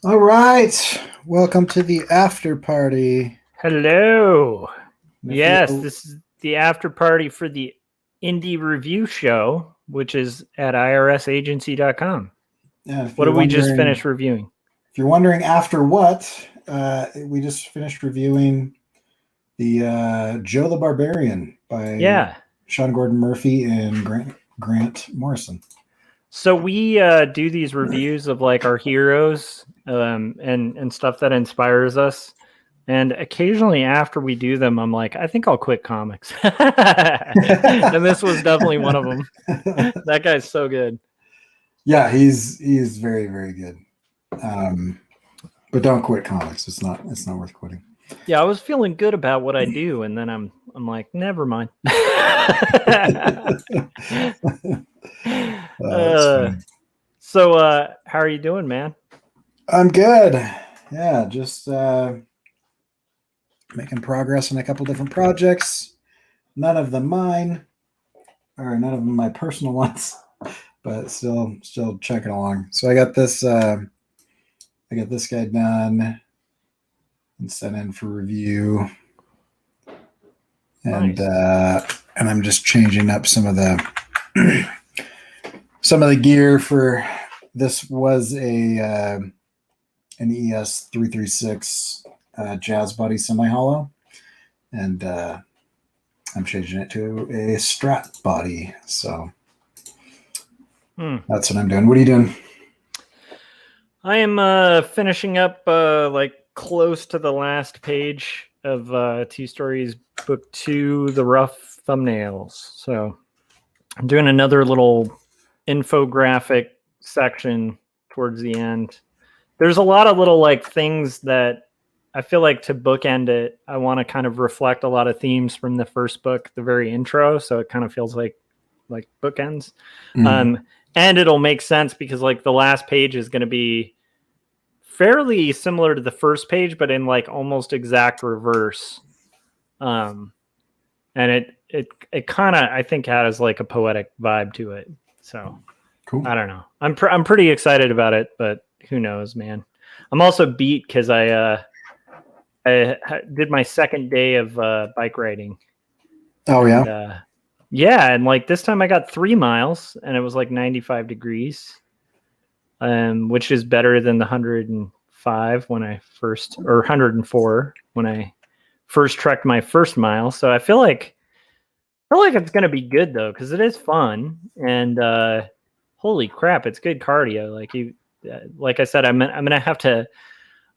All right. Welcome to the after party. Hello. And Yes, this is the after party for the Indie Review Show, which is at irsagency.com. What did we just finish reviewing? If you're wondering after what, we just finished reviewing the Joe the Barbarian by Sean Gordon Murphy and Grant Morrison. So we do these reviews of like our heroes and stuff that inspires us. And occasionally after we do them, I'm like, I think I'll quit comics. And this was definitely one of them. That guy's so good. Yeah, he's very, very good. But don't quit comics. It's not worth quitting. Yeah, I was feeling good about what I do, and then I'm like, never mind. So how are you doing, man? I'm good. Yeah, just making progress on a couple different projects. None of them mine, or none of them my personal ones, but still checking along. So I got this guy done and sent in for review, and nice. And I'm just changing up some of the gear for this. Was an ES 336 Jazz Body semi-hollow, and I'm changing it to a Strat body. So that's what I'm doing. What are you doing? I am finishing up like close to the last page of Two Stories Book 2, The Rough Thumbnails. So I'm doing another little infographic section towards the end. There's a lot of little like things that I feel like to bookend it, I want to kind of reflect a lot of themes from the first book, the very intro. So it kind of feels like bookends. Mm-hmm. And it'll make sense because like the last page is going to be fairly similar to the first page, but in like almost exact reverse. And it kind of, I think, has like a poetic vibe to it. So cool. I don't know. I'm pretty excited about it, but who knows, man. I'm also beat because I did my second day of bike riding. Oh, yeah? Yeah, and like this time I got 3 miles, and it was like 95 degrees, which is better than the 105 when I first, or 104 when I first trekked my first mile. So I feel like it's going to be good, though, because it is fun, and holy crap, it's good cardio. Like I said, I'm gonna have to.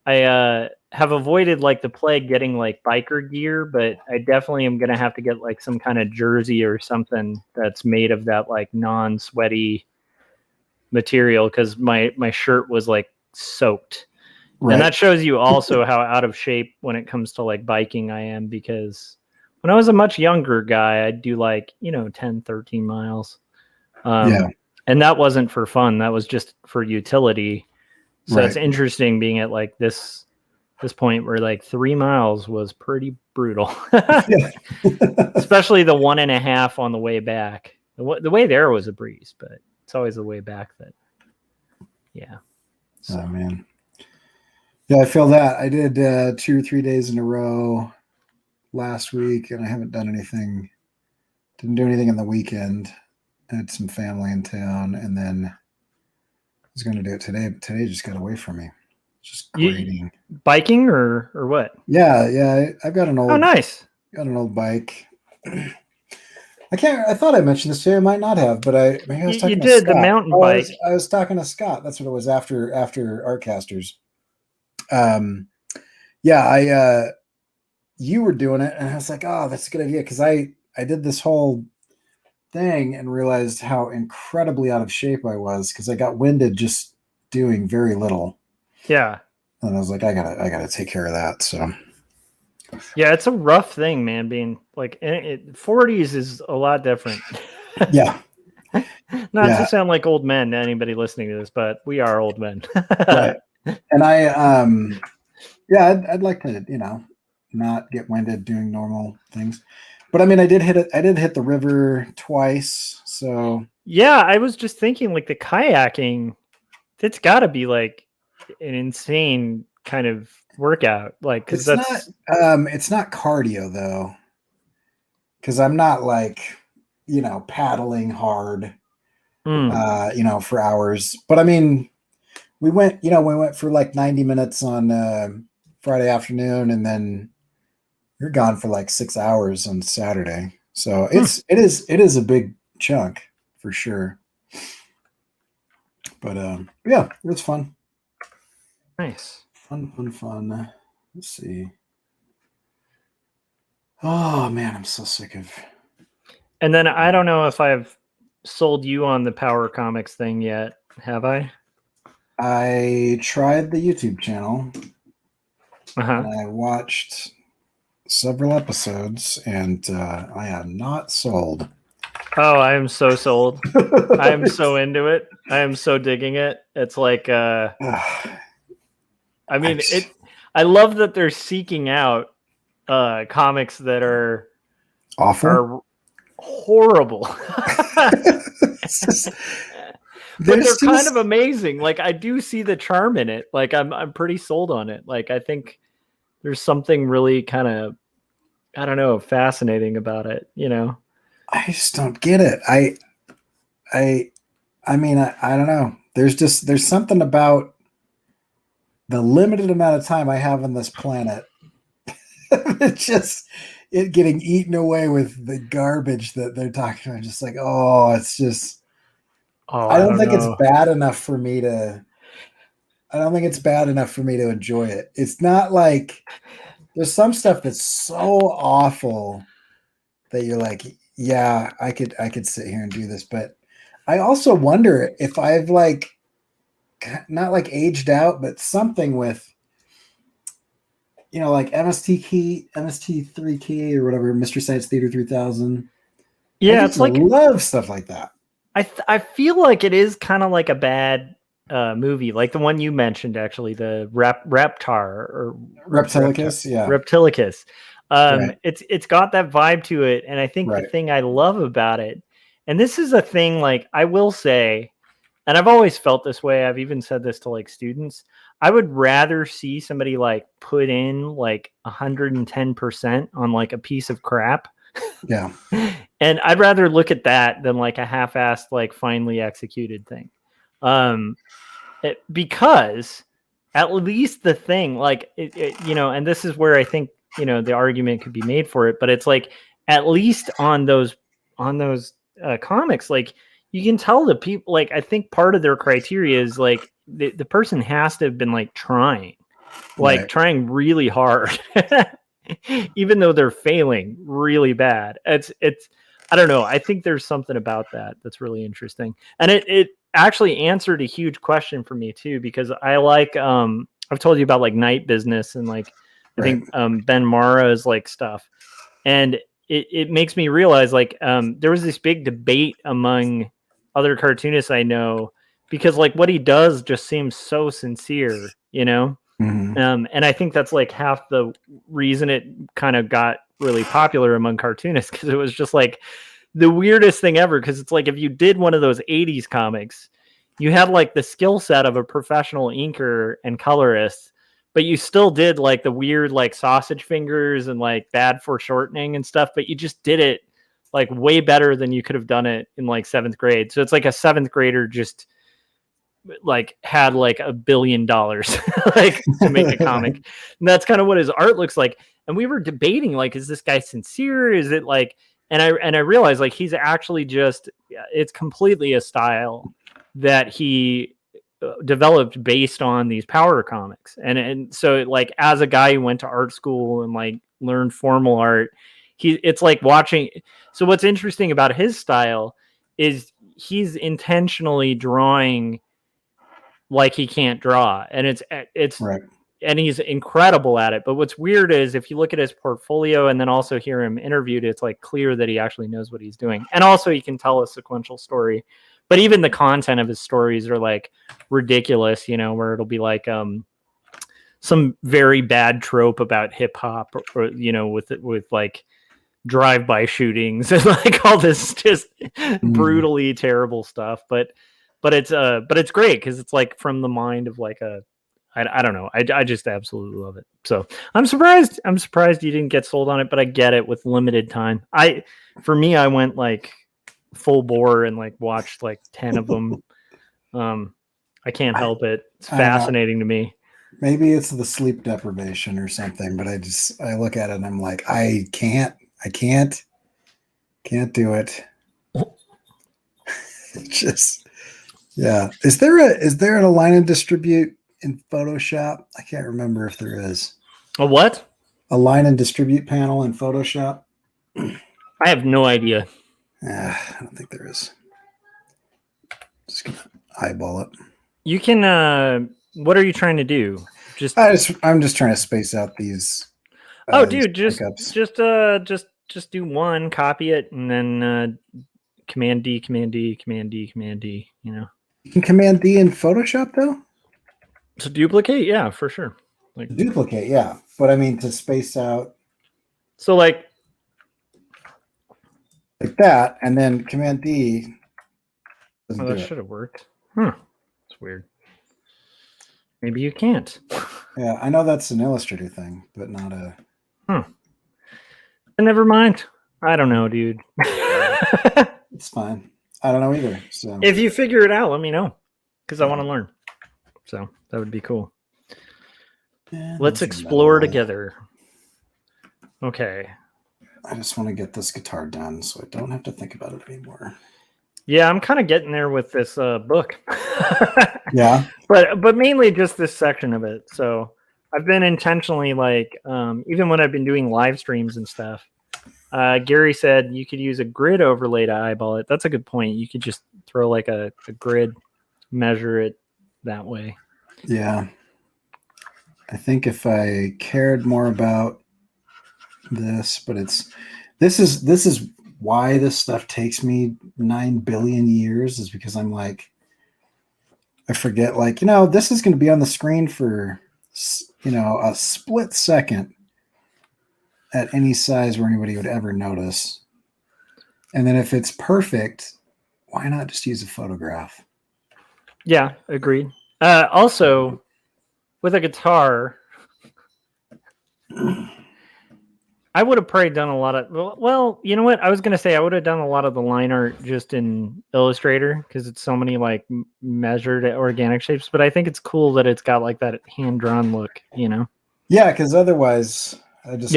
I have avoided like the plague getting like biker gear, but I definitely am gonna have to get like some kind of jersey or something that's made of that like non-sweaty material because my shirt was like soaked. Right. And that shows you also how out of shape when it comes to like biking I am, because when I was a much younger guy, I'd do like 10, 13 miles. And that wasn't for fun. That was just for utility. So right. It's interesting being at like this point where like 3 miles was pretty brutal. Especially the 1.5 on the way back. The way there was a breeze, but it's always the way back that, yeah. So. Oh, man. Yeah, I feel that. I did 2 or 3 days in a row last week, and I haven't done anything. Didn't do anything on the weekend. I had some family in town, and then I was going to do it today, but today just got away from me. Just grading. Biking or what? Yeah. I've got an old. Oh, nice. Got an old bike. I thought I mentioned this to you. I might not have, but maybe I was talking to Scott. You did the mountain bike. I was talking to Scott. That's what it was after Artcasters. You were doing it, and I was like, oh, that's a good idea, because I did this whole thing and realized how incredibly out of shape I was because I got winded just doing very little. Yeah. And I was like, I gotta take care of that. So yeah, it's a rough thing, man. Being like 40s is a lot different. Yeah. Not to sound like old men to anybody listening to this, but we are old men. Right. And I'd like to, not get winded doing normal things. But I mean, I did hit the river twice. So yeah, I was just thinking like the kayaking, it's got to be like an insane kind of workout. Like, because it's not cardio though, because I'm not like, paddling hard, for hours. But I mean, we went for like 90 minutes on Friday afternoon, and then you're gone for like 6 hours on Saturday. So it is a big chunk for sure. But yeah, it was fun. nice. Fun. Let's see. Oh man, I'm so sick of. And then I don't know if I've sold you on the Power Comics thing yet. Have I? I tried the YouTube channel. Uh-huh. And I watched several episodes, and I am not sold. Oh, I am so sold. I am so into it. I am so digging it. It's like, I mean, I love that they're seeking out comics that are awful, are horrible. But they're kind of amazing. Like, I do see the charm in it. Like, I'm pretty sold on it. Like, I think there's something really kind of, I don't know, fascinating about it. I just don't get it. I mean, I don't know. There's something about the limited amount of time I have on this planet. It's just it getting eaten away with the garbage that they're talking about. Just like, it's just. I don't think it's bad enough for me to. I don't think it's bad enough for me to enjoy it. It's not like there's some stuff that's so awful that you're like, yeah, I could sit here and do this. But I also wonder if I've like not like aged out, but something with like MST3 Key or whatever, Mystery Science Theater 3000. Yeah, it's like love stuff like that. I feel like it is kind of like a bad movie, like the one you mentioned, actually, the Reptar or Reptilicus. Yeah, Reptilicus. Right. It's got that vibe to it, and I think the thing I love about it, and this is a thing, like, I will say, and I've always felt this way, I've even said this to like students, I would rather see somebody like put in like 110% on like a piece of crap. Yeah. And I'd rather look at that than like a half-assed, like finely executed thing. Because at least the thing, like, and this is where I think, the argument could be made for it, but it's like, at least on those comics, like, you can tell the people, like, I think part of their criteria is like the person has to have been like trying really hard, even though they're failing really bad. It's I don't know. I think there's something about that that's really interesting, and it actually answered a huge question for me too, because I like I've told you about like Night Business and like I think Ben Mara's like stuff, and it makes me realize like there was this big debate among other cartoonists I know, because like what he does just seems so sincere, Mm-hmm. And I think that's like half the reason it kind of got really popular among cartoonists, because it was just like the weirdest thing ever. Because it's like, if you did one of those 80s comics, you had like the skill set of a professional inker and colorist, but you still did like the weird like sausage fingers and like bad foreshortening and stuff, but you just did it like way better than you could have done it in like 7th grade. So it's like a 7th grader just like had like $1 billion like to make a comic. And that's kind of what his art looks like. And we were debating, like, is this guy sincere? Is it like, and I realized like he's actually just, it's completely a style that he developed based on these Power comics. And so like, as a guy who went to art school and like learned formal art, it's like watching. So what's interesting about his style is he's intentionally drawing like he can't draw, and it's right. And he's incredible at it. But what's weird is if you look at his portfolio and then also hear him interviewed, it's like clear that he actually knows what he's doing. And also he can tell a sequential story, but even the content of his stories are like ridiculous, where it'll be like some very bad trope about hip hop, or with like drive-by shootings and like all this just brutally terrible stuff. But it's great because it's like from the mind of like a I don't know. I just absolutely love it. So I'm surprised you didn't get sold on it, but I get it with limited time. For me, I went like full bore and like watched like 10 of them. I can't help it. It's fascinating to me. Maybe it's the sleep deprivation or something, but I look at it and I'm like, I can't do it. Just, yeah. Is there an align and distribute in Photoshop? I can't remember if there is. A what? Align and distribute panel in Photoshop? I have no idea. I don't think there is. Just gonna eyeball it. You can, what are you trying to do? I'm just trying to space out these. Dude, just do one, copy it, and then Command D, Command D, Command D, Command D. You know, you can Command D in Photoshop though. To duplicate, yeah, for sure. Like duplicate, yeah, but I mean to space out. So like that, and then Command D. That should have worked. It's weird. Maybe you can't. Yeah, I know that's an Illustrator thing, but not a. Never mind. I don't know, dude. It's fine. I don't know either. So if you figure it out, let me know, because I want to learn. So that would be cool. Let's explore together. Okay. I just want to get this guitar done so I don't have to think about it anymore. Yeah, I'm kind of getting there with this book. Yeah. But mainly just this section of it. So I've been intentionally like, even when I've been doing live streams and stuff, Gary said you could use a grid overlay to eyeball it. That's a good point. You could just throw like a grid, measure it that way. Yeah. I think if I cared more about this, but this is why this stuff takes me 9 billion years, is because I'm like, I forget, like, this is going to be on the screen for, a split second at any size where anybody would ever notice. And then if it's perfect, why not just use a photograph? Yeah, agreed. Also, with a guitar, I would have probably done a lot of, well, you know what? I was going to say I would have done a lot of the line art just in Illustrator because it's so many like measured organic shapes, but I think it's cool that it's got like that hand-drawn look, Yeah, because otherwise I just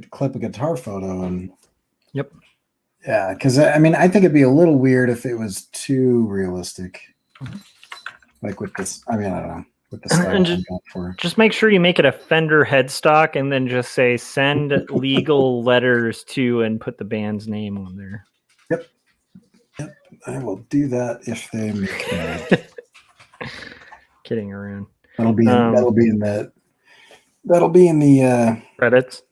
clip a guitar photo and... Yep. Yeah, because I mean, I think it'd be a little weird if it was too realistic. Like with this, I mean, I don't know. With the style I'm going for. Just make sure you make it a Fender headstock and then just say send legal letters to and put the band's name on there. Yep. I will do that if they make me. Kidding around. That'll be in the credits.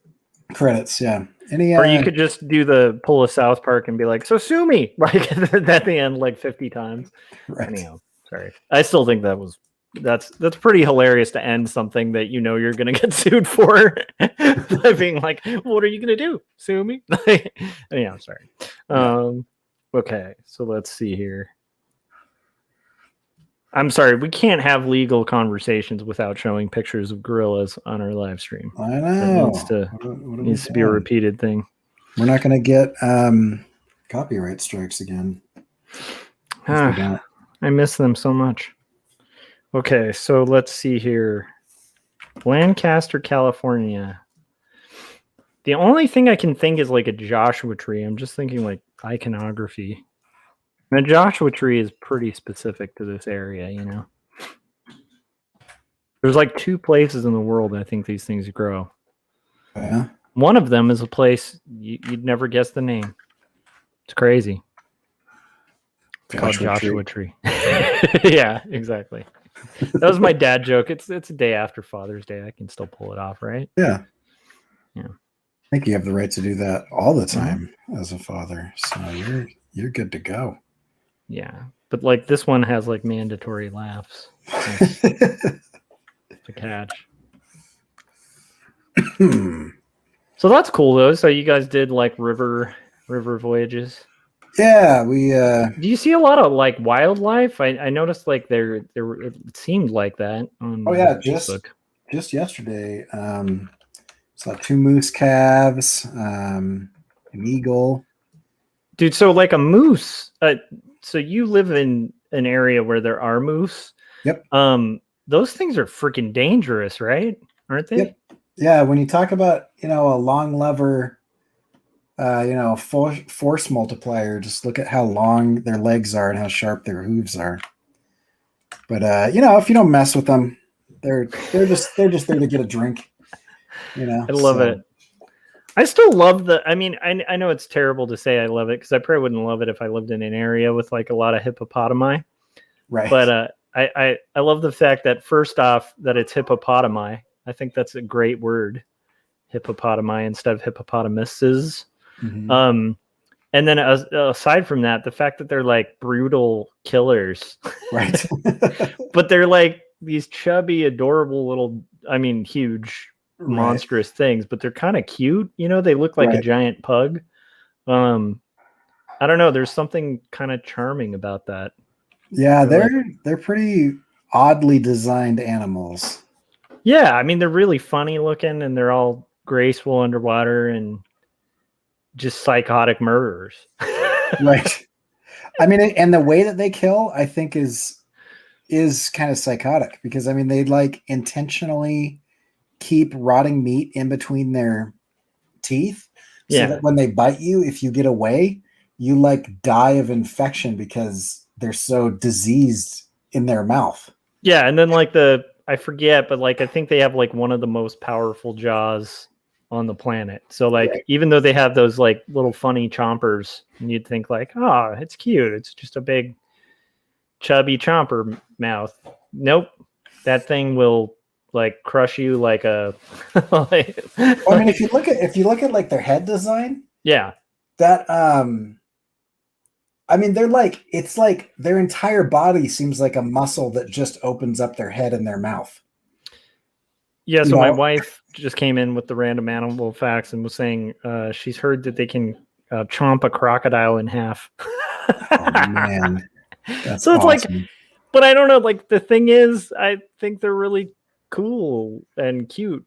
Credits, yeah. Or you could just do the pull of South Park and be like, so sue me, like at the end, like 50 times. Right. Anyhow, sorry. I still think that's pretty hilarious to end something that you're gonna get sued for by being like, what are you gonna do? Sue me? Anyhow, sorry. Okay, so let's see here. I'm sorry, we can't have legal conversations without showing pictures of gorillas on our live stream. I know. That needs to be a repeated thing. We're not going to get copyright strikes again. I miss them so much. Okay, so let's see here. Lancaster, California. The only thing I can think is like a Joshua tree. I'm just thinking like iconography. The Joshua tree is pretty specific to this area, There's like 2 places in the world I think these things grow. Yeah. One of them is a place you'd never guess the name. It's crazy. It's called Joshua tree. Yeah, exactly. That was my dad joke. It's a day after Father's Day. I can still pull it off, right? Yeah. Yeah. I think you have the right to do that all the time as a father. So you're good to go. Yeah, but like this one has like mandatory laughs. The catch. So that's cool though. So you guys did like river voyages. Yeah, we Do you see a lot of like wildlife? I noticed like there it seemed like that on oh yeah, Facebook. just yesterday, saw 2 moose calves, an eagle. Dude, so like a moose. So you live in an area where there are moose. Yep. Those things are freaking dangerous, right? Aren't they? Yep. Yeah, when you talk about, a long lever, force multiplier, just look at how long their legs are and how sharp their hooves are. But if you don't mess with them, they're just there to get a drink. I love it. I still love I mean, I know it's terrible to say I love it because I probably wouldn't love it if I lived in an area with like a lot of hippopotami. Right. But I love the fact that first off that it's hippopotami. I think that's a great word, hippopotami instead of hippopotamuses. Mm-hmm. And then aside from that, the fact that they're like brutal killers, Right. but they're like these chubby, adorable little, I mean, huge, Right. monstrous things, but they're kind of cute. They look like a Right. giant pug. I don't know. There's something kind of charming about that. Yeah, they're pretty oddly designed animals. Yeah, I mean, they're really funny looking and they're all graceful underwater and just psychotic murderers. Right. I mean, and the way that they kill, I think is kind of psychotic because I mean, they like intentionally keep rotting meat in between their teeth so that when they bite you, if you get away, you like die of infection because they're so diseased in their mouth. Yeah, and then like I forget, but like I think they have like one of the most powerful jaws on the planet. So like Right. even though they have those like little funny chompers, and you'd think like, oh, it's cute. It's just a big chubby chomper mouth. Nope. That thing will like crush you like a like, Well, I mean, if you look at like their head design, yeah. that I mean, it's like their entire body seems like a muscle that just opens up their head and their mouth. Yeah, so my wife just came in with the random animal facts and was saying she's heard that they can chomp a crocodile in half. Oh man, that's so it's awesome. like, but I don't know. Like the thing is, I think they're really cool and cute,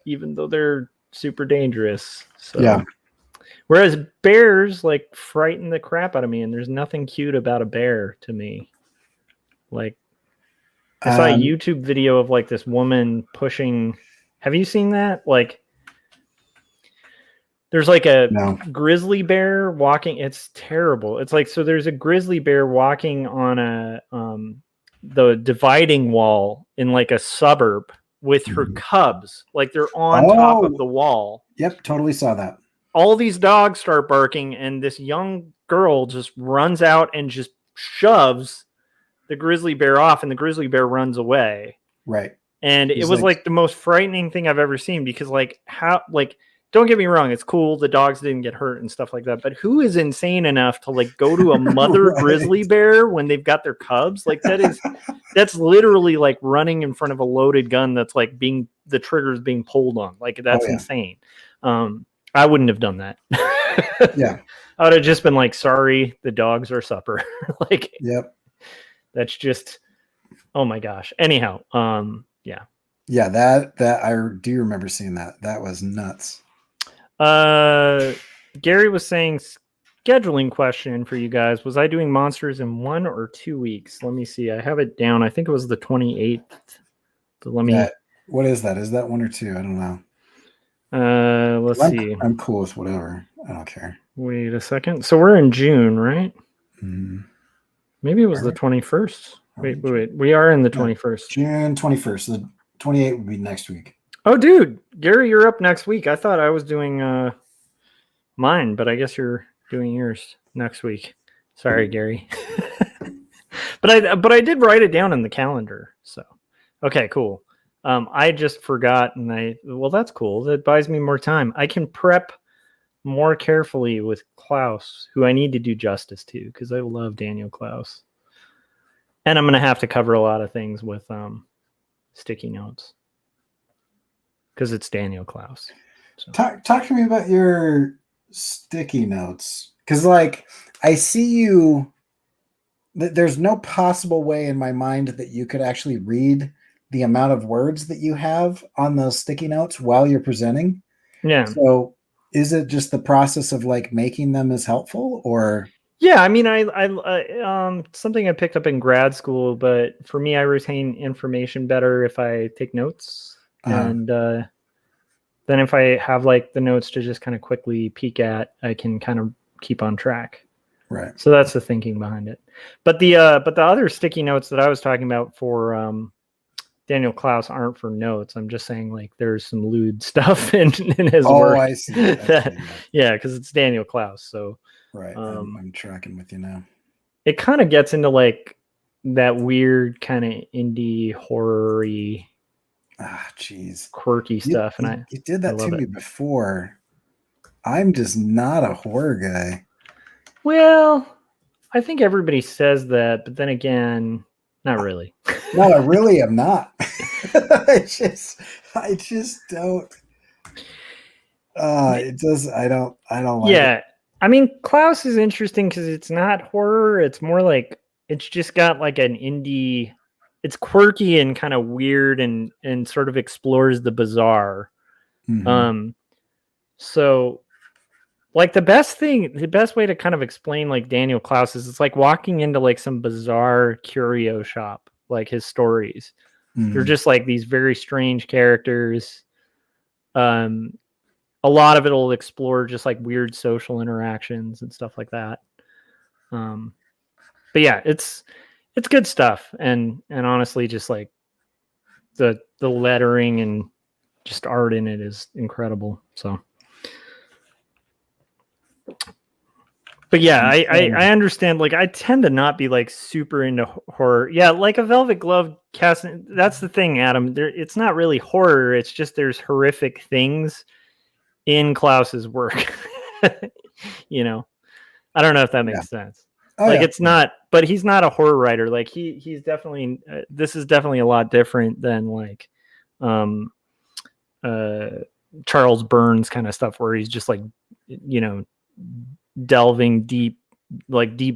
even though they're super dangerous. So yeah. Whereas bears like frighten the crap out of me, and there's nothing cute about a bear to me. Like I saw a YouTube video of like this woman pushing. Have you seen that? Like there's like a grizzly bear walking. It's terrible. It's like, so there's a grizzly bear walking on the dividing wall in like a suburb with her cubs. Like they're on top of the wall. Yep. Totally saw that. All these dogs start barking and this young girl just runs out and just shoves the grizzly bear off and the grizzly bear runs away. Right. And it was like the most frightening thing I've ever seen because don't get me wrong, it's cool the dogs didn't get hurt and stuff like that, but who is insane enough to like go to a mother grizzly bear when they've got their cubs? Like that's literally like running in front of a loaded gun that's like the trigger's being pulled on. Like that's insane. I wouldn't have done that. Yeah. I would have just been like, sorry, the dogs are supper. Like, yep. That's just, oh my gosh. Anyhow, yeah. Yeah, that I do remember seeing that. That was nuts. Gary was saying scheduling question for you guys. Was I doing monsters in 1 or 2 weeks? Let me see. I have it down. I think it was the 28th. But let me. What is that? Is that 1 or 2? I don't know. Let's see. I'm cool with whatever. I don't care. Wait a second. So we're in June, right? Mm-hmm. Maybe it was the 21st. Wait. We are in the 21st. June 21st. The 28th would be next week. Oh, dude. Gary, you're up next week. I thought I was doing mine, but I guess you're doing yours next week. Sorry, Gary. but I did write it down in the calendar. So, okay, cool. I just forgot, and well, that's cool. That buys me more time. I can prep more carefully with Klaus, who I need to do justice to because I love Daniel Klaus. And I'm going to have to cover a lot of things with sticky notes because it's Daniel Klaus. So. Talk to me about your sticky notes, because like I see you. There's no possible way in my mind that you could actually read the amount of words that you have on those sticky notes while you're presenting. Yeah. So is it just the process of like making them as helpful, or? Yeah, I mean, I something I picked up in grad school, but for me, I retain information better if I take notes, and then if I have like the notes to just kind of quickly peek at, I can kind of keep on track. Right. So that's the thinking behind it. But the other sticky notes that I was talking about for Daniel Klaus aren't for notes. I'm just saying like there's some lewd stuff in his work. I see. Yeah. Yeah, because it's Daniel Klaus. So right. I'm tracking with you now. It kind of gets into like that weird kind of indie horror-y, jeez, quirky stuff, and you did that to me before. I'm just not a horror guy. Well, I think everybody says that, but then again, not really. No, I really am not. I just don't. It does. I don't like it. I mean, Klaus is interesting because it's not horror. It's more like it's just got like an indie. It's quirky and kind of weird and sort of explores the bizarre. Mm-hmm. So like the best way to kind of explain like Daniel Klaus is it's like walking into like some bizarre curio shop, like his stories. Mm-hmm. They're just like these very strange characters. A lot of it will explore just like weird social interactions and stuff like that. But yeah, it's good stuff. And honestly, just like the lettering and just art in it is incredible. So. But yeah, I understand. Like, I tend to not be like super into horror. Yeah, like a Velvet Glove cast. That's the thing, Adam. It's not really horror. It's just there's horrific things in Klaus's work. You know, I don't know if that makes sense. It's not. But he's not a horror writer. Like he's definitely. This is definitely a lot different than like, Charles Burns kind of stuff, where he's just like, delving deep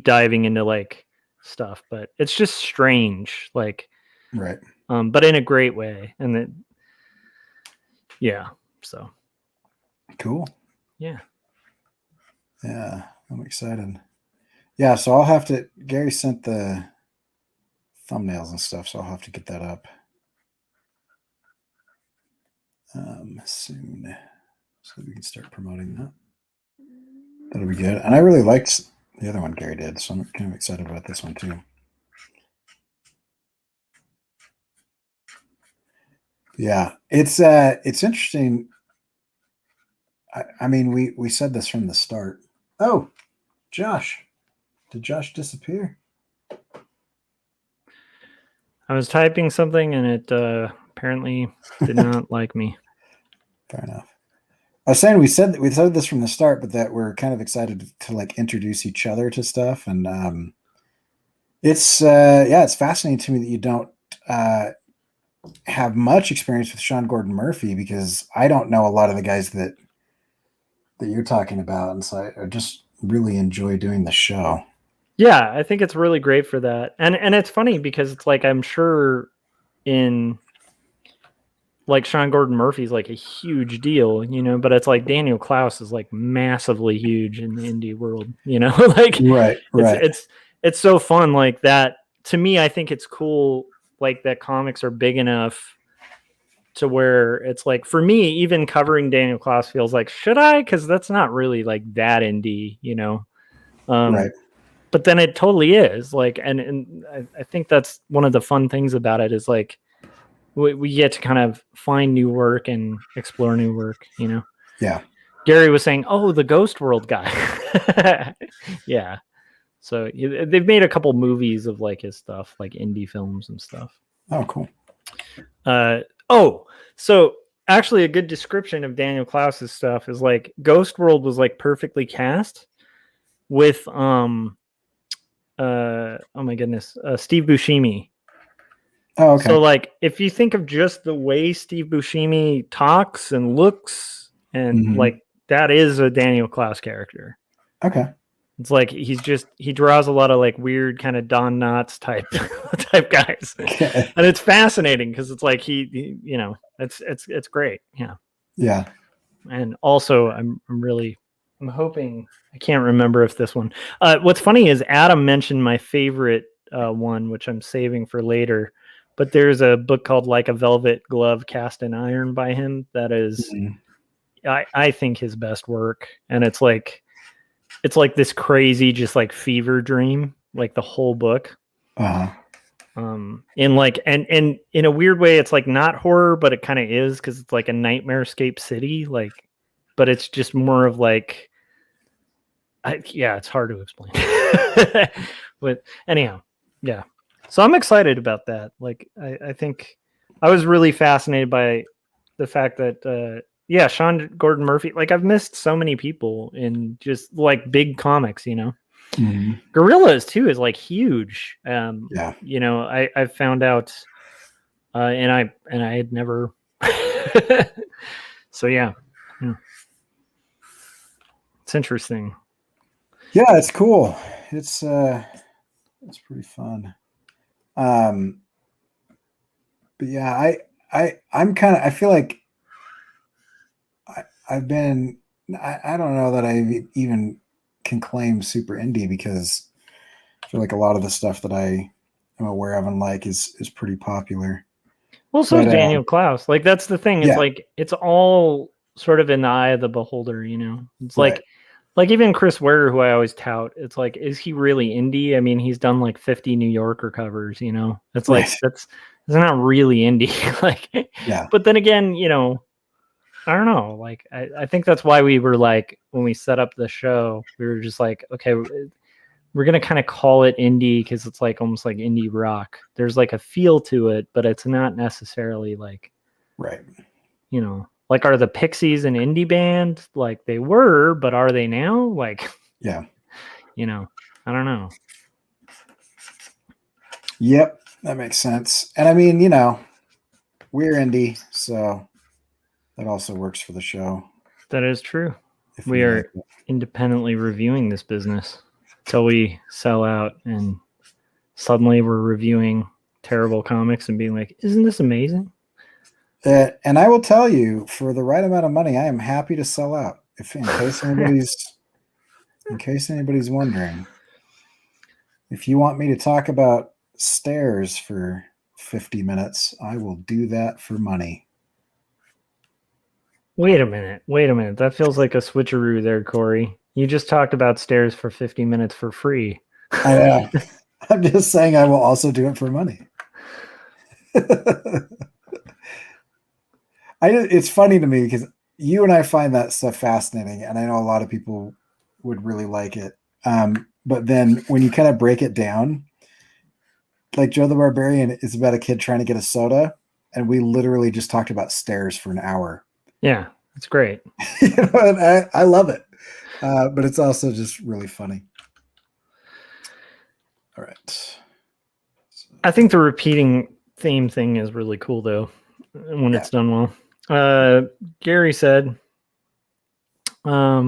diving into like stuff, but it's just strange, like, right. But in a great way. And then so cool. Yeah, I'm excited. So I'll have to. Gary sent the thumbnails and stuff, so I'll have to get that up soon, so we can start promoting that. That'll be good. And I really liked the other one Gary did, so I'm kind of excited about this one too. Yeah, it's interesting. I mean, we said this from the start. Oh, Josh. Did Josh disappear? I was typing something and it apparently did not like me. Fair enough. I was saying we said this from the start, but that we're kind of excited to like introduce each other to stuff, and it's fascinating to me that you don't have much experience with Sean Gordon Murphy, because I don't know a lot of the guys that you're talking about, and so I just really enjoy doing the show. Yeah, I think it's really great for that, and it's funny because it's like I'm sure in. Like Sean Gordon Murphy's like a huge deal, but it's like Daniel Klaus is like massively huge in the indie world, like right. It's so fun like that. To me, I think it's cool like that comics are big enough to where it's like, for me, even covering Daniel Klaus feels like, should I? Because that's not really like that indie, right. But then it totally is like, and I think that's one of the fun things about it is like, we get to kind of find new work and explore new work, Yeah. Gary was saying, "Oh, the Ghost World guy." Yeah. So they've made a couple movies of like his stuff, like indie films and stuff. Oh, cool. So actually a good description of Daniel Klaus's stuff is like Ghost World was like perfectly cast with oh my goodness, Steve Buscemi. Oh, okay. So, like, if you think of just the way Steve Buscemi talks and looks and, like, that is a Daniel Klaus character. Okay. It's like he draws a lot of like weird kind of Don Knotts type guys, Okay. and it's fascinating because it's like he it's great. Yeah. Yeah. And also I'm hoping, I can't remember if this one. What's funny is Adam mentioned my favorite one, which I'm saving for later. But there's a book called Like a Velvet Glove Cast in Iron by him that is, I think, his best work, and it's like this crazy, just like fever dream, like the whole book. Uh-huh. In like and in a weird way, it's like not horror, but it kind of is, because it's like a nightmare-scape city, like, but it's just more of like, it's hard to explain. But anyhow, yeah. So I'm excited about that. Like, I think I was really fascinated by the fact that Sean Gordon Murphy, like, I've missed so many people in just like big comics, Gorillas too is like huge. Yeah. I found out and I had never so yeah. It's interesting. Yeah, it's cool. It's pretty fun. But yeah, I feel like I've been, I don't know that I even can claim super indie, because I feel like a lot of the stuff that I am aware of and like is pretty popular. Well, so is Daniel Klaus. Like, that's the thing. It's like, it's all sort of in the eye of the beholder, It's right. like even Chris Ware, who I always tout, it's like, is he really indie? I mean, he's done like 50 New Yorker covers, It's like, that's not really indie. Like, yeah. But then again, I don't know. Like, I think that's why we were like, when we set up the show, we were just like, okay, we're going to kind of call it indie, because it's like almost like indie rock. There's like a feel to it, but it's not necessarily like, right. Like, are the Pixies an indie band? Like, they were, but are they now? Like, yeah. I don't know. Yep, that makes sense. And I mean, we're indie, so that also works for the show. That is true. We are independently reviewing this business till we sell out, and suddenly we're reviewing terrible comics and being like, isn't this amazing? And I will tell you, for the right amount of money, I am happy to sell out. In case anybody's wondering, if you want me to talk about Stairs for 50 minutes, I will do that for money. Wait a minute. That feels like a switcheroo there, Corey. You just talked about Stairs for 50 minutes for free. I know. I'm just saying I will also do it for money. It's funny to me because you and I find that stuff fascinating, and I know a lot of people would really like it. But then when you kind of break it down, like Joe the Barbarian is about a kid trying to get a soda, and we literally just talked about Stairs for an hour. Yeah, it's great. And I love it, but it's also just really funny. All right. I think the repeating theme thing is really cool, though, when it's done well. Gary said, I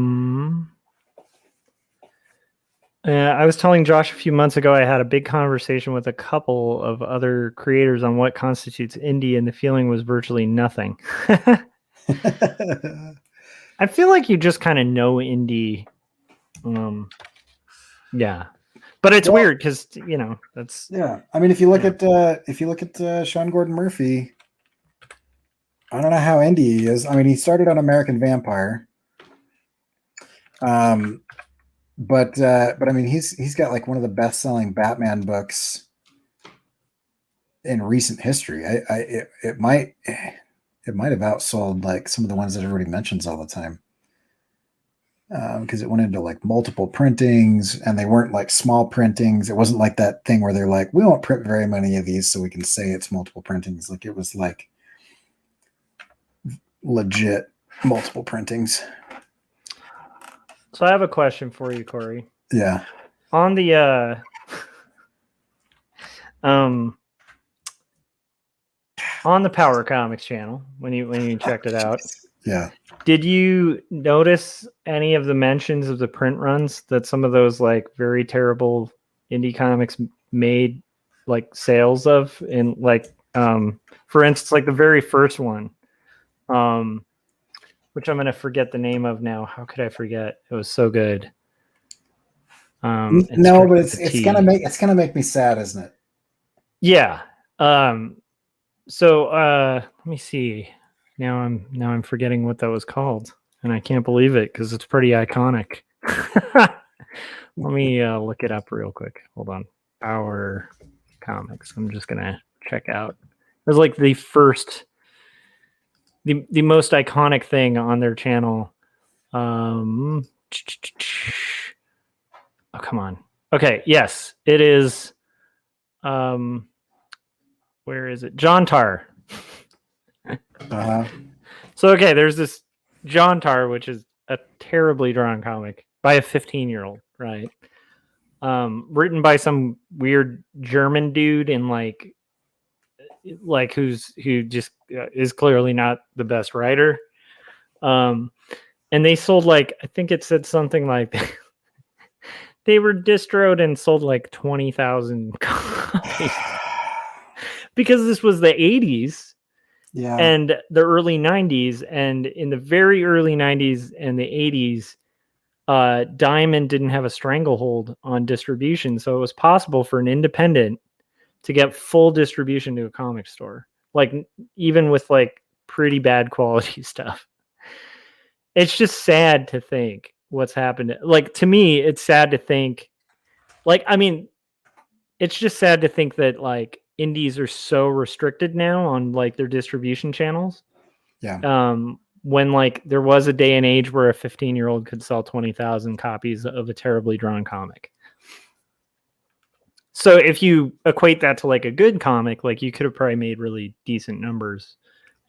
was telling Josh a few months ago I had a big conversation with a couple of other creators on what constitutes indie, and the feeling was virtually nothing. I feel like you just kind of know indie. Yeah. But it's weird because, that's... Yeah. I mean, if you look at Sean Gordon Murphy, I don't know how indie he is. I mean, he started on American Vampire. But I mean, he's got like one of the best-selling Batman books in recent history. It might have outsold like some of the ones that everybody mentions all the time. Because it went into like multiple printings, and they weren't like small printings. It wasn't like that thing where they're like, we won't print very many of these so we can say it's multiple printings. Like, it was like legit multiple printings. So I have a question for you, Corey. Yeah. On the on the Power Comics channel, when you checked it out, Yeah. Did you notice any of the mentions of the print runs that some of those like very terrible indie comics made like sales of? And like, for instance, like the very first one, which I'm going to forget the name of now. How could I forget? It was so good. No, but it's gonna make me sad, isn't it? Yeah. So let me see. Now I'm forgetting what that was called, and I can't believe it because it's pretty iconic. Let me look it up real quick. Hold on. Power Comics. I'm just gonna check out. It was like the first, the most iconic thing on their channel. Oh, come on. Okay, yes, it is. Where is it? John Tar. Uh-huh. So okay, there's this John Tar, which is a terribly drawn comic by a 15-year-old, right? Written by some weird German dude in like who just is clearly not the best writer. And they sold like, I think it said something like they were distroed and sold like 20,000 copies because this was the 80s. Yeah. And the early 90s, and in the very early 90s and the 80s, Diamond didn't have a stranglehold on distribution, so it was possible for an independent to get full distribution to a comic store, like even with like pretty bad quality stuff. It's just sad to think what's happened. Like, to me, it's sad to think, like, I mean, it's just sad to think that like indies are so restricted now on like their distribution channels. Yeah. When like there was a day and age where a 15-year-old could sell 20,000 copies of a terribly drawn comic. So if you equate that to like a good comic, like you could have probably made really decent numbers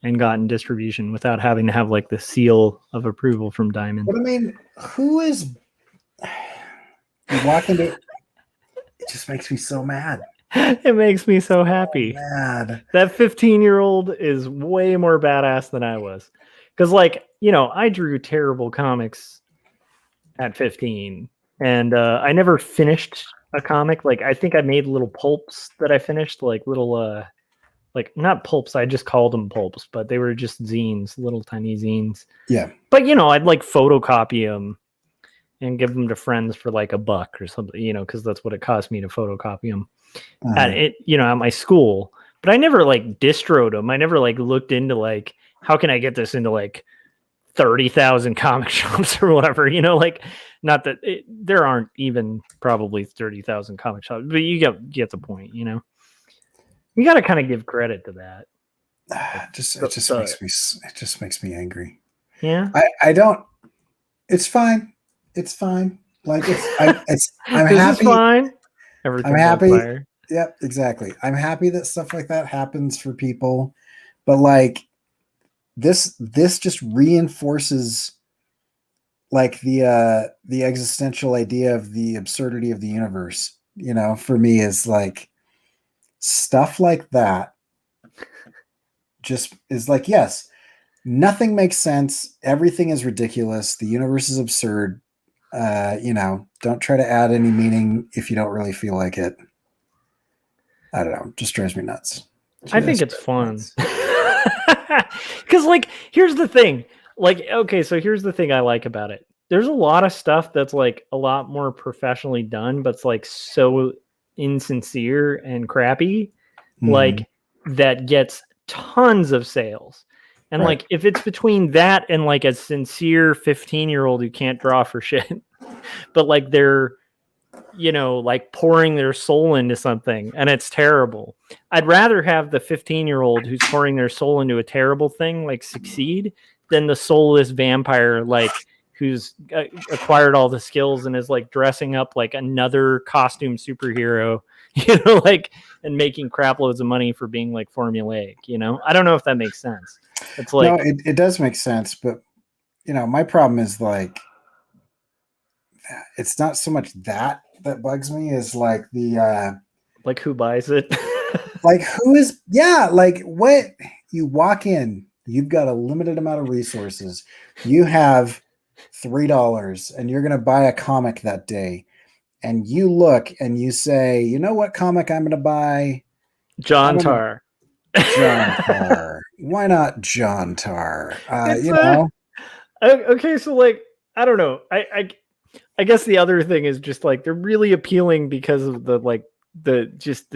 and gotten distribution without having to have like the seal of approval from Diamond. But I mean, who is you walk into it just makes me so mad. It makes me so happy. Mad. That 15-year-old is way more badass than I was. Because, like, you know, I drew terrible comics at 15. And I never finished a comic. Like, I think I made little pulps that I finished. Like, little, like, not pulps. I just called them pulps. But they were just zines, little tiny zines. Yeah. But, you know, I'd, like, photocopy them and give them to friends for, like, $1 or something. You know, because that's what it cost me to photocopy them. At it, you know, at my school, but I never like distroed them. I never like looked into like, how can I get this into like 30,000 comic shops or whatever, you know, like, not that there aren't even probably 30,000 comic shops, but you get the point, you know, you got to kind of give credit to that. It just makes me angry. Yeah. I don't, it's fine. It's fine. Like I'm this happy. Is fine. Everything's I'm happy. on fire. Yep, exactly. I'm happy that stuff like that happens for people, but like this just reinforces like the existential idea of the absurdity of the universe. You know, for me is like stuff like that just is like, yes, nothing makes sense. Everything is ridiculous. The universe is absurd. You know, don't try to add any meaning if you don't really feel like it. I don't know. Just drives me nuts. I think it's fun. Because, like, here's the thing. Like, okay, so here's the thing I like about it. There's a lot of stuff that's, like, a lot more professionally done, but it's, like, so insincere and crappy. Like, that gets tons of sales. And, like, if it's between that and, like, a sincere 15-year-old who can't draw for shit, but, like, they're, you know, like pouring their soul into something and it's terrible. I'd rather have the 15-year-old who's pouring their soul into a terrible thing, like, succeed than the soulless vampire, like, who's acquired all the skills and is like dressing up like another costume superhero, you know, like, and making crap loads of money for being like formulaic, you know? I don't know if that makes sense. It's like, no, it does make sense, but you know, my problem is like, it's not so much that bugs me is like the like, who buys it? like who is like what you walk in You've got a limited amount of resources. You have $3 and you're going to buy a comic that day. And you look and you say, you know what comic I'm going to buy? John Tar. John Tar. Why not John Tar? It's okay. So like, I don't know. I guess the other thing is just like they're really appealing because of the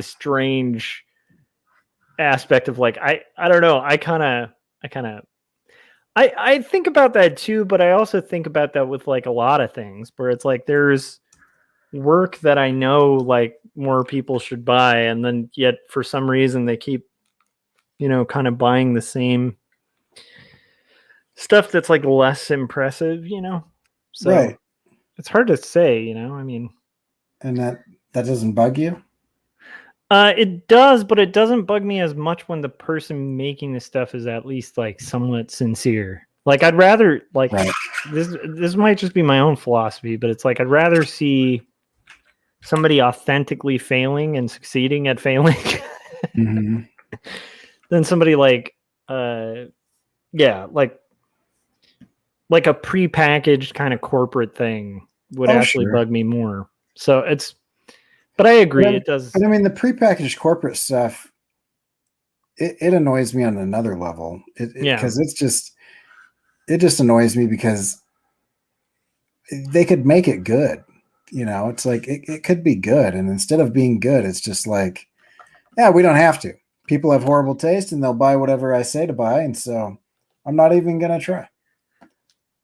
strange aspect of like I don't know. I think about that too, but I also think about that with like a lot of things where it's like there's work that I know like more people should buy, and then yet for some reason they keep, kind of buying the same stuff that's like less impressive, So right. it's hard to say, I mean, And that doesn't bug you? it does, but it doesn't bug me as much when the person making the stuff is at least like somewhat sincere. Like I'd rather like Right. this might just be my own philosophy, but it's like I'd rather see somebody authentically failing and succeeding at failing Mm-hmm. than somebody like like a prepackaged kind of corporate thing would actually bug me more. So but I agree, it does. But I mean, the prepackaged corporate stuff, it annoys me on another level. Because it just annoys me because they could make it good. It's like it could be good, and instead of being good, it's just like, yeah, we don't have to. People have horrible taste, and they'll buy whatever I say to buy, and so I'm not even gonna try.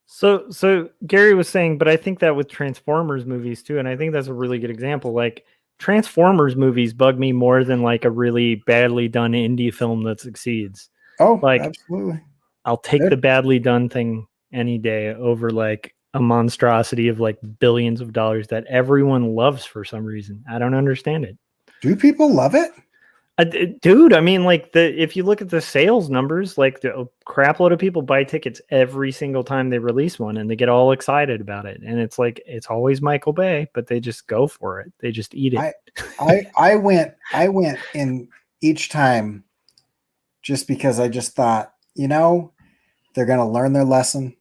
So Gary was saying, but I think that with Transformers movies too, and I think that's a really good example. Like Transformers movies bug me more than like a really badly done indie film that succeeds. Oh, like absolutely. I'll take the badly done thing any day over like a monstrosity of like billions of dollars that everyone loves for some reason. I don't understand it. Do people love it? Dude, I mean, like if you look at the sales numbers, like a crap load of people buy tickets every single time they release one, and they get all excited about it. And it's like it's always Michael Bay, but they just go for it. They just eat it. I went in each time just because I just thought, they're gonna learn their lesson.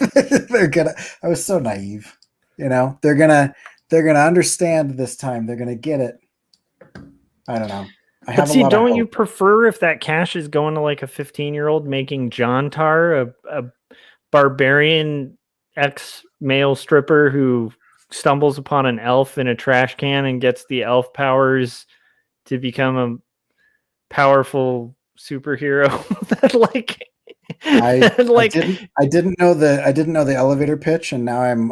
I was so naive, they're gonna understand this time. They're gonna get it. I don't know. But see, don't you prefer if that cash is going to like a 15-year-old making John Tar, a barbarian ex-male stripper who stumbles upon an elf in a trash can and gets the elf powers to become a powerful superhero? That like I didn't know the elevator pitch, and now I'm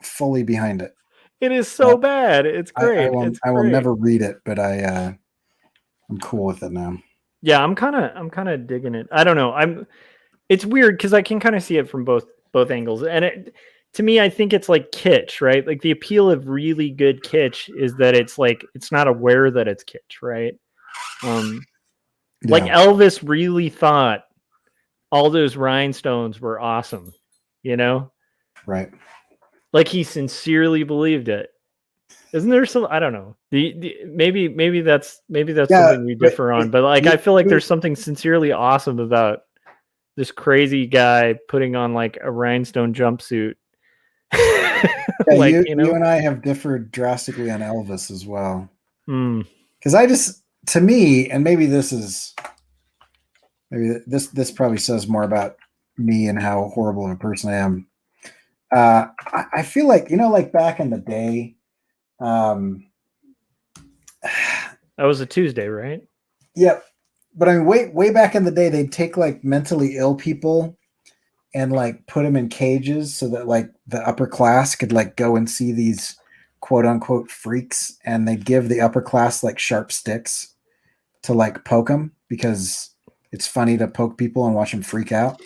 fully behind it. It is so bad. It's great. I will never read it, but I'm cool with it now. Yeah, I'm kind of digging it. I don't know. It's weird because I can kind of see it from both angles. And to me, I think it's like kitsch, right? Like the appeal of really good kitsch is that it's like it's not aware that it's kitsch, right? Like Elvis really thought all those rhinestones were awesome, Right. Like he sincerely believed it. Isn't there some? I don't know. Maybe that's something we differ on. But like, I feel like there's something sincerely awesome about this crazy guy putting on like a rhinestone jumpsuit. Like, you and I have differed drastically on Elvis as well. Because to me, and maybe this probably says more about me and how horrible of a person I am. I feel like, like back in the day. That was a Tuesday, right? Yep. But I mean, way back in the day, they'd take like mentally ill people and like put them in cages so that like the upper class could like go and see these quote unquote freaks, and they'd give the upper class like sharp sticks to like poke them because it's funny to poke people and watch them freak out.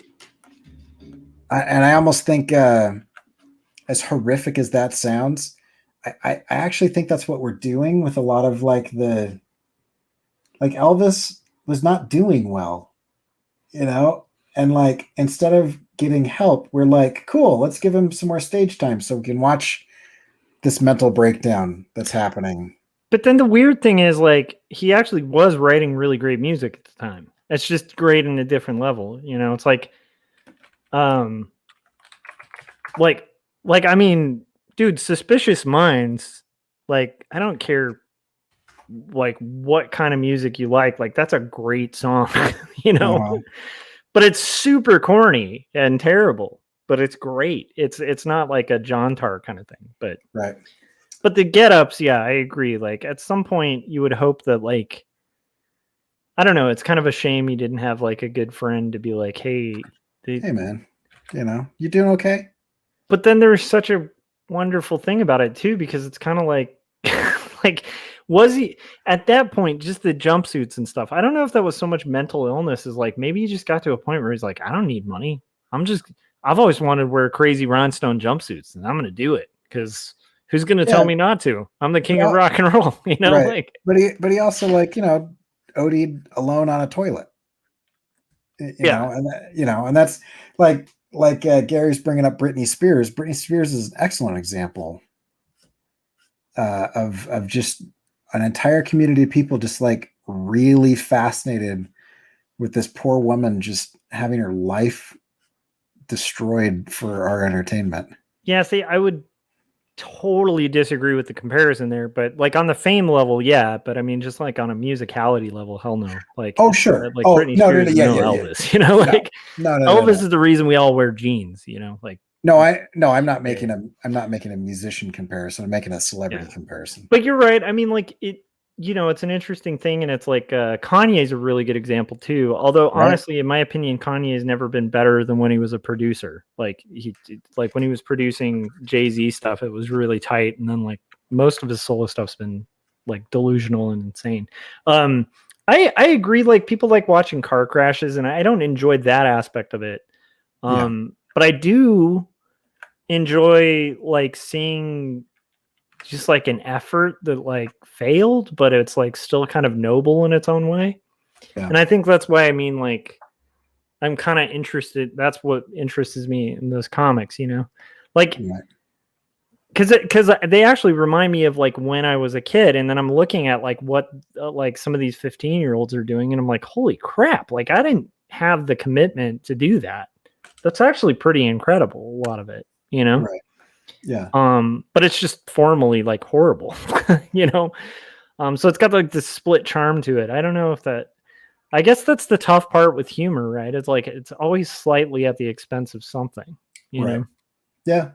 And I almost think, as horrific as that sounds, I actually think that's what we're doing with a lot of like Elvis was not doing well, and like instead of getting help, we're like, cool, let's give him some more stage time so we can watch this mental breakdown that's happening. But then the weird thing is like he actually was writing really great music at the time. It's just great in a different level. You know, it's like, like I mean, dude, Suspicious Minds, like, I don't care like what kind of music you like that's a great song, you know. Uh-huh. But it's super corny and terrible, but it's great. It's not like a John Tar kind of thing, Right. but the Get Ups, yeah, I agree. Like at some point you would hope that, like, I don't know, it's kind of a shame you didn't have like a good friend to be like, hey, Hey, man, you doing okay? but then there's such a wonderful thing about it too, because it's kind of like like, was he at that point, just the jumpsuits and stuff? I don't know if that was so much mental illness as like maybe he just got to a point where he's like, I don't need money. I've always wanted to wear crazy rhinestone jumpsuits, and I'm gonna do it because who's gonna tell Yeah. me not to? I'm the king of Well, rock and roll, you know, right. like. But he also, like, OD'd alone on a toilet. Yeah. And that's like Gary's bringing up Britney Spears. Britney Spears is an excellent example of just an entire community of people just like really fascinated with this poor woman just having her life destroyed for our entertainment. Yeah, see, I would totally disagree with the comparison there, but like on the fame level, yeah. But I mean, just like on a musicality level, hell no. Like, Oh, sure. like Oh, Britney no, no, Spears no, is yeah, no yeah, yeah. Elvis, you know, like No, Elvis is the reason we all wear jeans, you know, like. No, I'm not making Yeah. I'm not making a musician comparison. I'm making a celebrity Yeah. comparison. But you're right. I mean, like it's an interesting thing, and it's like Kanye's a really good example too. Although Right? honestly, in my opinion, Kanye has never been better than when he was a producer. Like when he was producing Jay-Z stuff, it was really tight, and then like most of his solo stuff's been like delusional and insane. I agree. Like people like watching car crashes, and I don't enjoy that aspect of it. Yeah. But I do enjoy like seeing just like an effort that like failed, but it's like still kind of noble in its own way. Yeah. And I think that's why, I mean, like, I'm kind of interested. That's what interests me in those comics, you know, like, because they actually remind me of like when I was a kid, and then I'm looking at like what like some of these 15-year-olds are doing, and I'm like, holy crap! Like I didn't have the commitment to do that. That's actually pretty incredible. A lot of it, you know. Right. Yeah. But it's just formally like horrible, you know. So it's got like this split charm to it. I don't know if that. I guess that's the tough part with humor, right? It's like it's always slightly at the expense of something, you know. Yeah.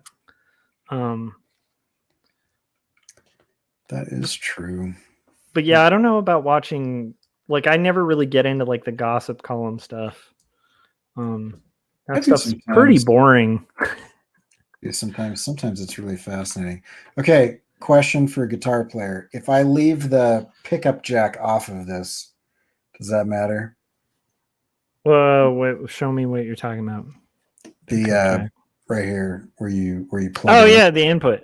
That is true. But yeah, I don't know about watching. Like, I never really get into like the gossip column stuff. That stuff's pretty boring. Yeah, sometimes it's really fascinating. Okay, question for a guitar player: if I leave the pickup jack off of this, does that matter? Wait, show me what you're talking about. The right here where you plug. Oh yeah, the input.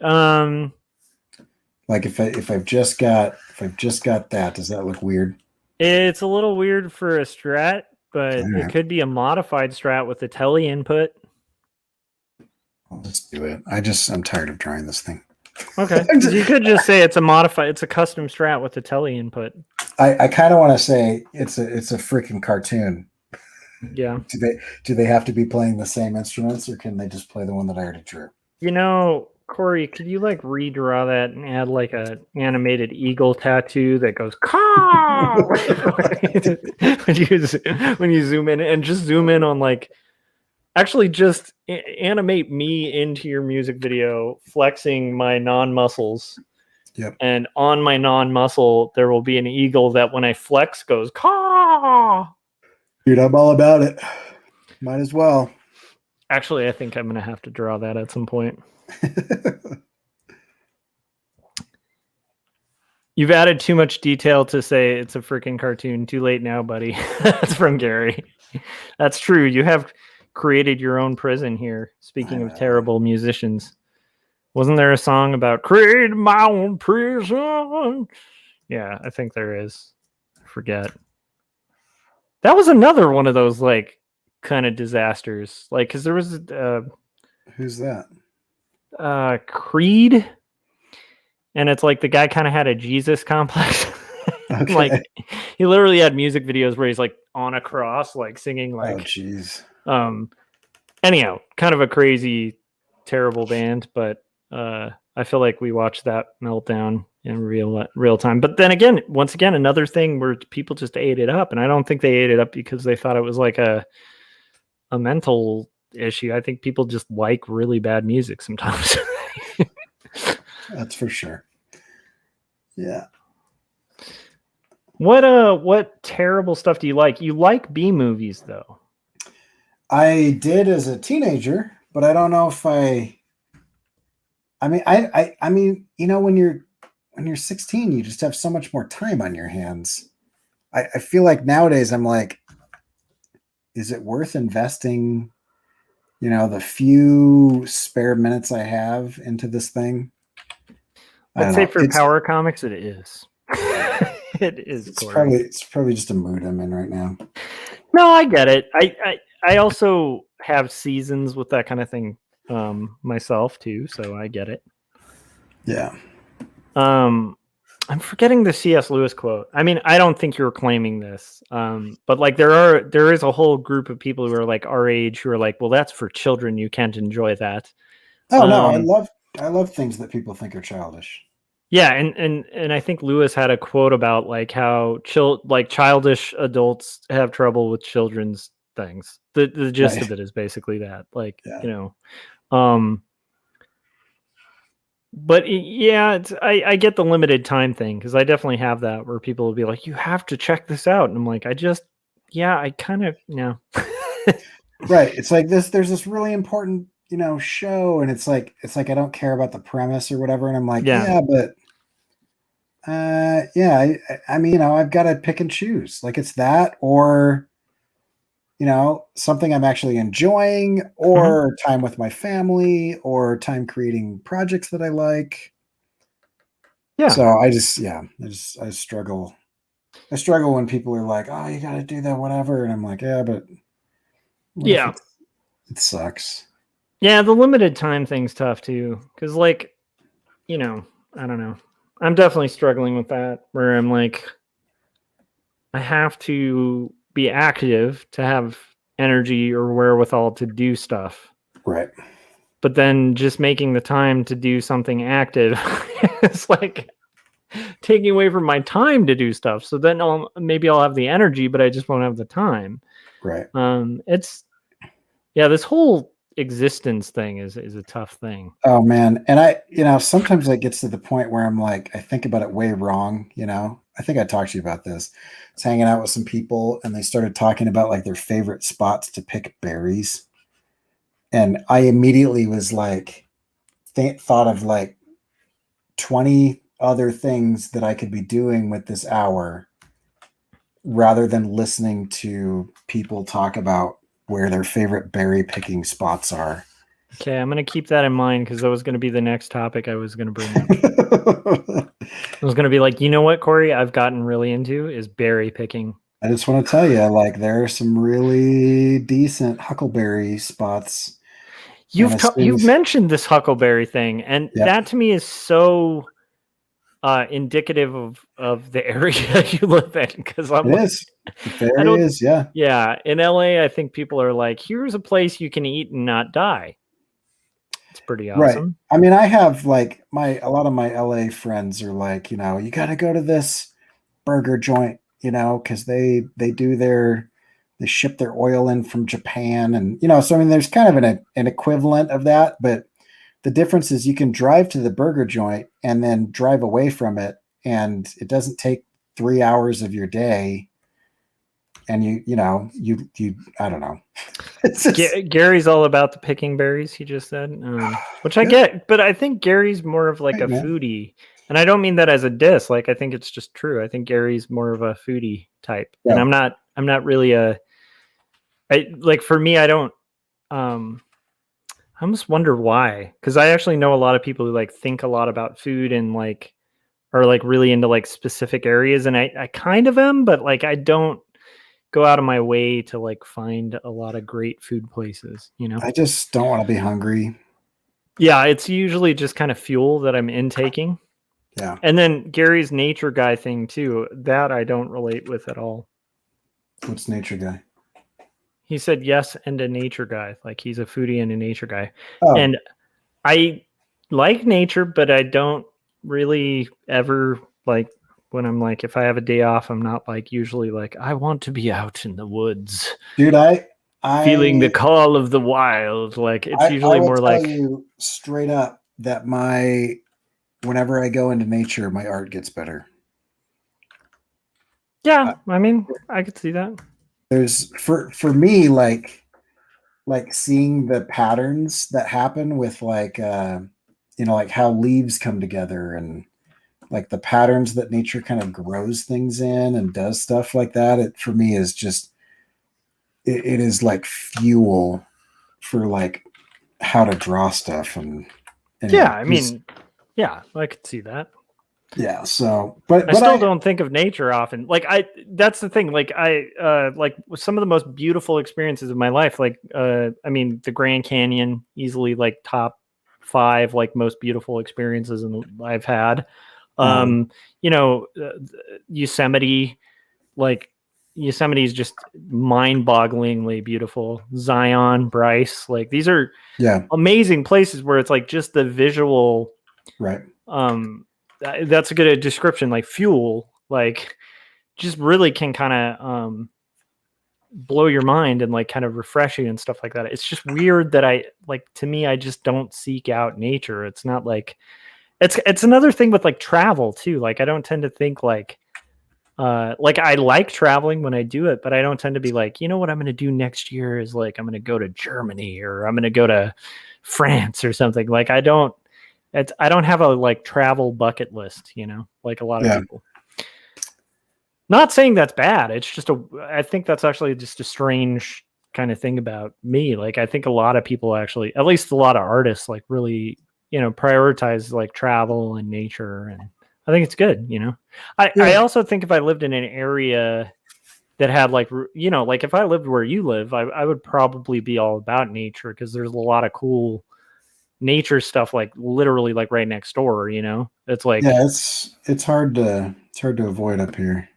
Like if I've just got that, does that look weird? It's a little weird for a Strat, but it could be a modified Strat with a tele input. Well, let's do it. I'm tired of drawing this thing. Okay, you could just say it's a custom Strat with a tele input. I kind of want to say it's a freaking cartoon. Yeah. Do they have to be playing the same instruments, or can they just play the one that I already drew? You know, Corey, could you like redraw that and add like a animated eagle tattoo that goes caw when you zoom in, and just zoom in on like actually just animate me into your music video flexing my non-muscles. Yep. And on my non-muscle there will be an eagle that when I flex goes caw. Dude, I'm all about it. Might as well. Actually, I think I'm gonna have to draw that at some point. You've added too much detail to say it's a freaking cartoon. Too late now, buddy. That's from Gary. That's true. You have created your own prison here. Speaking of terrible musicians. Wasn't there a song about create my own prison? Yeah, I think there is. I forget. That was another one of those like kind of disasters. Like, because there was who's that? Creed, and it's like the guy kind of had a Jesus complex. Like Okay. he literally had music videos where he's like on a cross, like singing Oh, like jeez. anyhow, kind of a crazy, terrible band, but I feel like we watched that meltdown in real time. But then again, once again, another thing where people just ate it up, and I don't think they ate it up because they thought it was like a mental issue. I think people just like really bad music sometimes. That's for sure. Yeah. What terrible stuff do you like? You like B movies though. I did as a teenager, but I don't know if I mean, when you're 16, you just have so much more time on your hands. I feel like nowadays I'm like, is it worth investing, the few spare minutes I have into this thing? I I'd don't say know. for power comics, it is. It is. Corey. It's probably just a mood I'm in right now. No, I get it. I also have seasons with that kind of thing myself too, so I get it. Yeah. I'm forgetting the C.S. Lewis quote. I mean, I don't think you're claiming this, but like there is a whole group of people who are like our age who are like, well, that's for children. You can't enjoy that. Oh no, I love things that people think are childish. Yeah, and I think Lewis had a quote about like how childish adults have trouble with children's things. The gist Right. of it is basically that, like, Yeah. But yeah, I get the limited time thing because I definitely have that where people will be like, you have to check this out, and I'm like, I kind of no. Right. It's like this. There's this really important, show, and it's like I don't care about the premise or whatever, and I'm like, Yeah. yeah, but yeah, I mean, I've got to pick and choose. Like it's that, or something I'm actually enjoying, or time with my family, or time creating projects that I like. Yeah. So I struggle. I struggle when people are like, "Oh, you got to do that, whatever," and I'm like, "Yeah, but what if it sucks?" Yeah, the limited time thing's tough too, because like, I don't know. I'm definitely struggling with that where I'm like, I have to be active to have energy or wherewithal to do stuff. Right. But then just making the time to do something active is like taking away from my time to do stuff. So then maybe I'll have the energy, but I just won't have the time. Right. This whole existence thing is a tough thing. Oh man. And sometimes it gets to the point where I'm like, I think about it way wrong. I think I talked to you about this. I was hanging out with some people and they started talking about like their favorite spots to pick berries. And I immediately was like, thought of like 20 other things that I could be doing with this hour rather than listening to people talk about where their favorite berry picking spots are. Okay, I'm going to keep that in mind because that was going to be the next topic I was going to bring up. I was going to be like, you know what, Corey, I've gotten really into is berry picking. I just want to tell you, like, there are some really decent huckleberry spots. You've mentioned this huckleberry thing, and that to me is so indicative of the area you live in. Because yeah. In LA, I think people are like, here's a place you can eat and not die. It's pretty awesome. Right. I mean, I have like a lot of my LA friends are like, you got to go to this burger joint, because they ship their oil in from Japan, and so I mean, there's kind of an equivalent of that, but the difference is you can drive to the burger joint and then drive away from it, and it doesn't take 3 hours of your day. And you I don't know. Gary's all about the picking berries, he just said, which I get, but I think Gary's more of like a foodie, and I don't mean that as a diss. Like, I think it's just true. I think Gary's more of a foodie type, and I'm not really for me, I don't, I almost wonder why, because I actually know a lot of people who like think a lot about food and like are like really into like specific areas, and I kind of am, but like I don't go out of my way to like find a lot of great food places. I just don't want to be hungry. Yeah, it's usually just kind of fuel that I'm intaking. Yeah. And then Gary's nature guy thing too, that I don't relate with at all. What's nature guy? He said yes and a nature guy. Like he's a foodie and a nature guy. Oh, And I like nature, but I don't really ever like when I'm like, if I have a day off, I'm not like usually like, I want to be out in the woods dude, feeling the I call of the wild. Like it's I usually will more tell like, you straight up that whenever I go into nature, my art gets better. yeah, I mean, I could see that. There's for me like seeing the patterns that happen with like like how leaves come together and like the patterns that nature kind of grows things in and does stuff like that. It for me is just it is like fuel for like how to draw stuff and anyway, Yeah, I mean, yeah, I could see that. yeah. So, but I still don't think of nature often. Like that's the thing. Like like some of the most beautiful experiences of my life. Like, I mean, the Grand Canyon, easily like top 5, like most beautiful experiences I've had. You know, Yosemite, like Yosemite is just mind-bogglingly beautiful. Zion, Bryce, like these are yeah, amazing places where it's like just the visual, right. that's a good description, like fuel, like just really can kind of blow your mind and like kind of refresh you and stuff like that. It's just weird that to me, I just don't seek out nature. It's not like it's another thing with like travel too. Like I don't tend to think like I like traveling when I do it, but I don't tend to be like, you know what I'm going to do next year is like I'm going to go to Germany or I'm going to go to France or something. Like I don't have a like travel bucket list, like a lot of Yeah. people. Not saying that's bad. It's just I think that's actually just a strange kind of thing about me. Like I think a lot of people actually, at least a lot of artists, like really, prioritize like travel and nature, and I think it's good. I also think if I lived in an area that had like like if I lived where you live, I would probably be all about nature because there's a lot of cool nature stuff like literally like right next door. It's like Yeah, it's hard to avoid up here.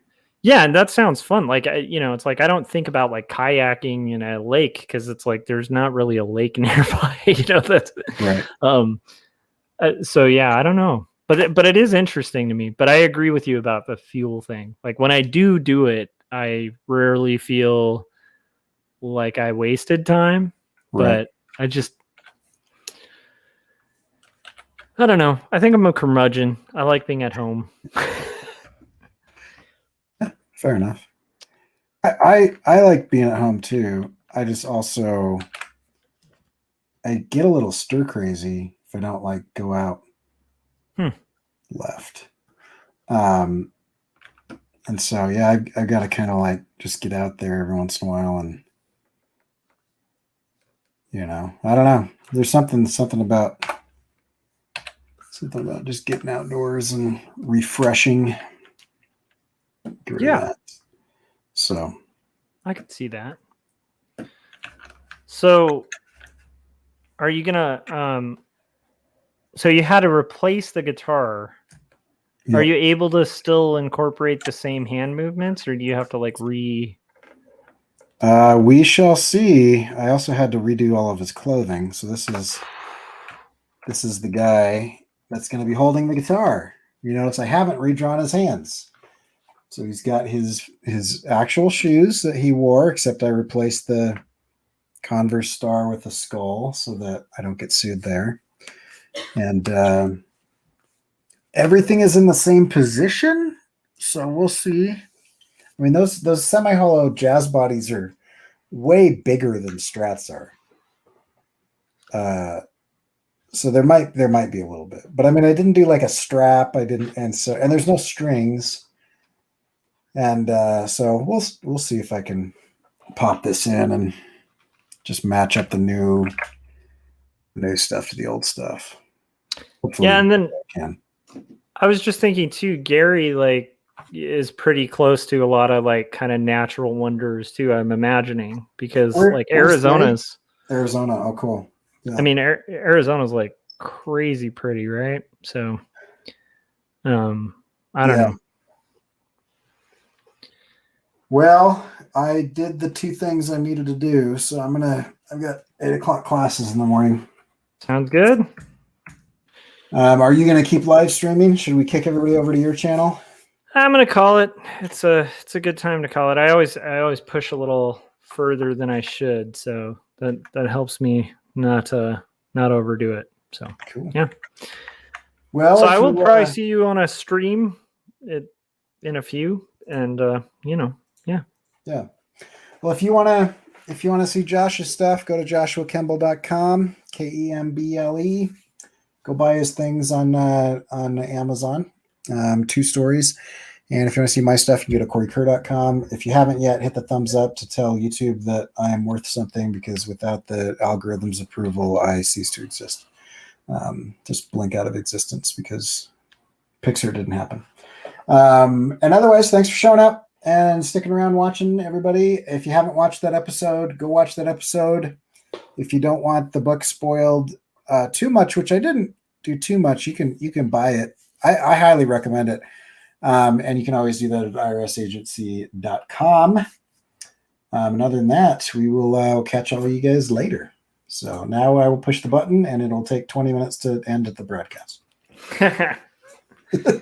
yeah, and that sounds fun. Like it's like I don't think about like kayaking in a lake because it's like there's not really a lake nearby. That's Right. So yeah, I don't know, but it is interesting to me. But I agree with you about the fuel thing. Like when I do it, I rarely feel like I wasted time. Right. But I don't know. I think I'm a curmudgeon. I like being at home. Fair enough. I like being at home too. I just also I get a little stir crazy if I don't like go out left. And so yeah, I got to kind of like just get out there every once in a while and I don't know. There's something about just getting outdoors and refreshing. Get rid of that. So I could see that. So are you gonna so you had to replace the guitar. Yep. Are you able to still incorporate the same hand movements, or do you have to like we shall see. I also had to redo all of his clothing, so this is the guy that's going to be holding the guitar. You notice I haven't redrawn his hands. So he's got his actual shoes that he wore, except I replaced the Converse star with a skull so that I don't get sued there. And everything is in the same position, so we'll see. I mean, those semi-hollow jazz bodies are way bigger than Strats are. So there might be a little bit, but I mean, I didn't do like a strap. I didn't, and there's no strings. And so we'll see if I can pop this in and just match up the new stuff to the old stuff. Hopefully, yeah, and then I can. I was just thinking too, Gary like is pretty close to a lot of like kind of natural wonders too, I'm imagining, because like Arizona's Arizona. Oh, cool. Yeah. I mean, Arizona's like crazy pretty, right? So I don't know. Well, I did the 2 things I needed to do, so I've got 8:00 classes in the morning. Sounds good. Are you going to keep live streaming? Should we kick everybody over to your channel? I'm gonna call it. It's a good time to call it. I always push a little further than I should, so that helps me not overdo it. So Cool. Yeah. Well, so I will probably see you on a stream in a few, and yeah. Well, if you want to see Josh's stuff, go to joshuakemble.com, KEMBLE. Go buy his things on Amazon. 2 stories. And if you want to see my stuff, you can go to CoreyKerr.com. If you haven't yet, hit the thumbs up to tell YouTube that I am worth something, because without the algorithm's approval, I cease to exist. Just blink out of existence because Pixar didn't happen. And otherwise, thanks for showing up and sticking around watching, everybody. If you haven't watched that episode, go watch that episode. If you don't want the book spoiled too much, which I didn't do too much, you can buy it. I highly recommend it. And you can always do that at irsagency.com. And other than that, we will catch all of you guys later. So now I will push the button, and it'll take 20 minutes to end the broadcast.